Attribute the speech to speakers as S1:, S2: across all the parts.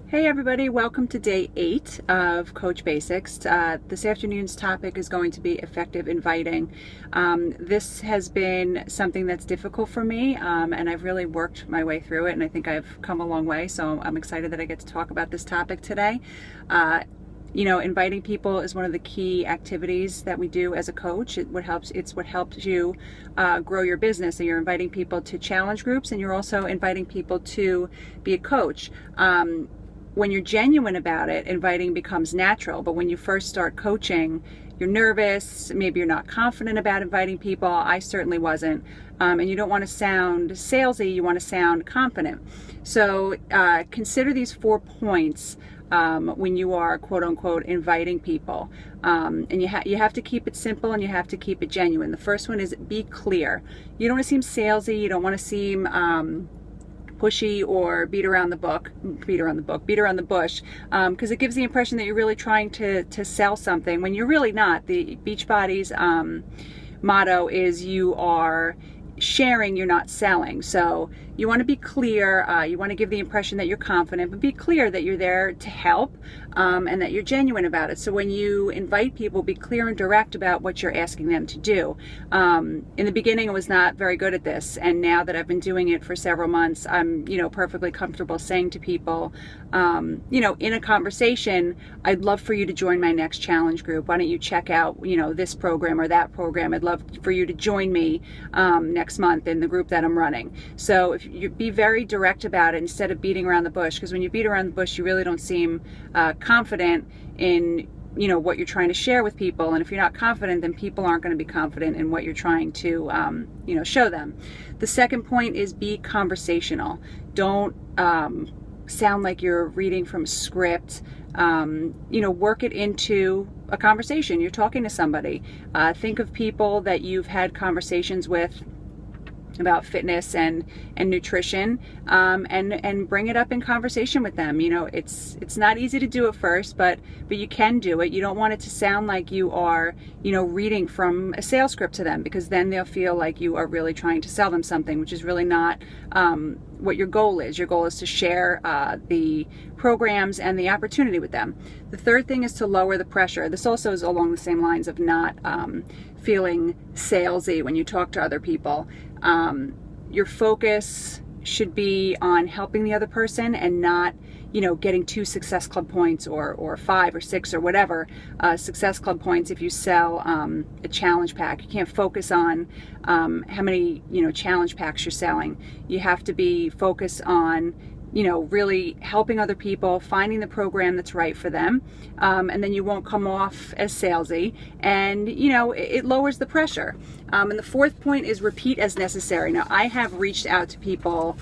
S1: Hey everybody, welcome to day 8 of Coach Basics. This afternoon's topic is going to be effective inviting. This has been something that's difficult for me, and I've really worked my way through it, and I think I've come a long way, so I'm excited that I get to talk about this topic today. Inviting people is one of the key activities that we do as a coach. It's what helps you grow your business. And you're inviting people to challenge groups, and you're also inviting people to be a coach. When you're genuine about it, inviting becomes natural. But when you first start coaching, you're nervous, maybe you're not confident about inviting people. I certainly wasn't. And you don't want to sound salesy, you want to sound confident. So consider these 4 points when you are quote-unquote inviting people. And you have to keep it simple, and you have to keep it genuine. The first one is be clear. You don't want to seem salesy, you don't want to seem pushy or beat around the bush, because it gives the impression that you're really trying to sell something when you're really not. The Beachbody's motto is you are sharing, you're not selling. So you want to be clear, you want to give the impression that you're confident, but be clear that you're there to help, and that you're genuine about it. So when you invite people, be clear and direct about what you're asking them to do. In the beginning I was not very good at this, and now that I've been doing it for several months, I'm perfectly comfortable saying to people, in a conversation, I'd love for you to join my next challenge group. Why don't you check out this program or that program? I'd love for you to join me next month in the group that I'm running. So if you be very direct about it instead of beating around the bush, because when you beat around the bush, you really don't seem confident in what you're trying to share with people. And if you're not confident, then people aren't going to be confident in what you're trying to show them. The second point is be conversational. Don't sound like you're reading from a script. Work it into a conversation. You're talking to somebody. Think of people that you've had conversations with about fitness and nutrition, and bring it up in conversation with them. It's not easy to do at first, but you can do it. You don't want it to sound like you are reading from a sales script to them, because then they'll feel like you are really trying to sell them something, which is really not what your goal is. Your goal is to share the programs and the opportunity with them. The third thing is to lower the pressure. This also is along the same lines of not feeling salesy when you talk to other people. Your focus should be on helping the other person, and not getting 2 Success Club points or 5 or 6 or whatever Success Club points if you sell a challenge pack. You can't focus on how many challenge packs you're selling. You have to be focused on really helping other people, finding the program that's right for them, and then you won't come off as salesy, and it lowers the pressure. And the fourth point is repeat as necessary. Now, I have reached out to people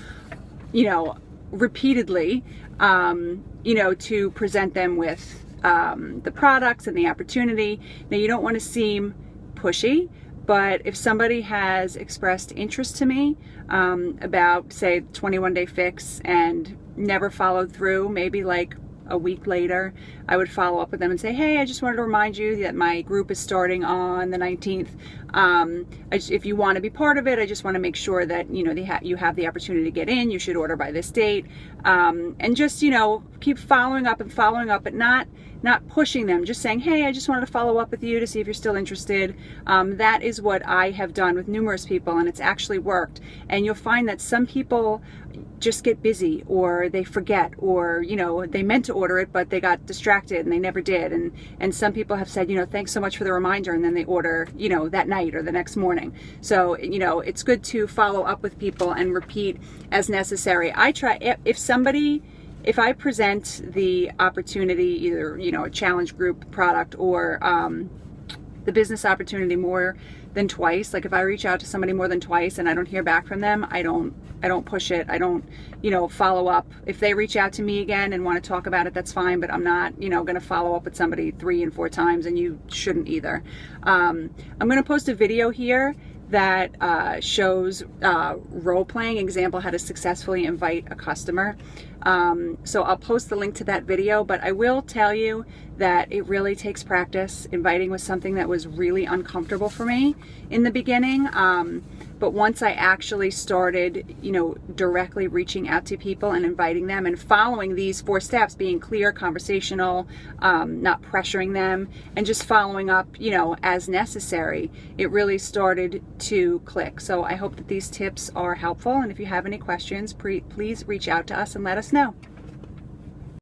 S1: repeatedly to present them with the products and the opportunity. Now, you don't want to seem pushy, but if somebody has expressed interest to me about, say, 21-day fix and never followed through, maybe like a week later, I would follow up with them and say, hey, I just wanted to remind you that my group is starting on the 19th. If you want to be part of it, I just want to make sure that you have the opportunity to get in. You should order by this date, and just keep following up, but not pushing them, just saying, hey, I just wanted to follow up with you to see if you're still interested. That is what I have done with numerous people, and it's actually worked. And you'll find that some people just get busy, or they forget, or they meant to order it but they got distracted and they never did. And some people have said, thanks so much for the reminder, and then they order that night or the next morning. So it's good to follow up with people and repeat as necessary. I try, if I present the opportunity, either a challenge group product or the business opportunity more than twice, like if I reach out to somebody more than twice and I don't hear back from them, I don't push it. I don't follow up. If they reach out to me again and want to talk about it, that's fine, but I'm not going to follow up with somebody 3 and 4 times, and you shouldn't either. I'm going to post a video here that shows role-playing example how to successfully invite a customer. So I'll post the link to that video, but I will tell you that it really takes practice. Inviting was something that was really uncomfortable for me in the beginning. But once I actually started, directly reaching out to people and inviting them and following these 4 steps, being clear, conversational, not pressuring them, and just following up, as necessary, it really started to click. So I hope that these tips are helpful. And if you have any questions, please reach out to us and let us know.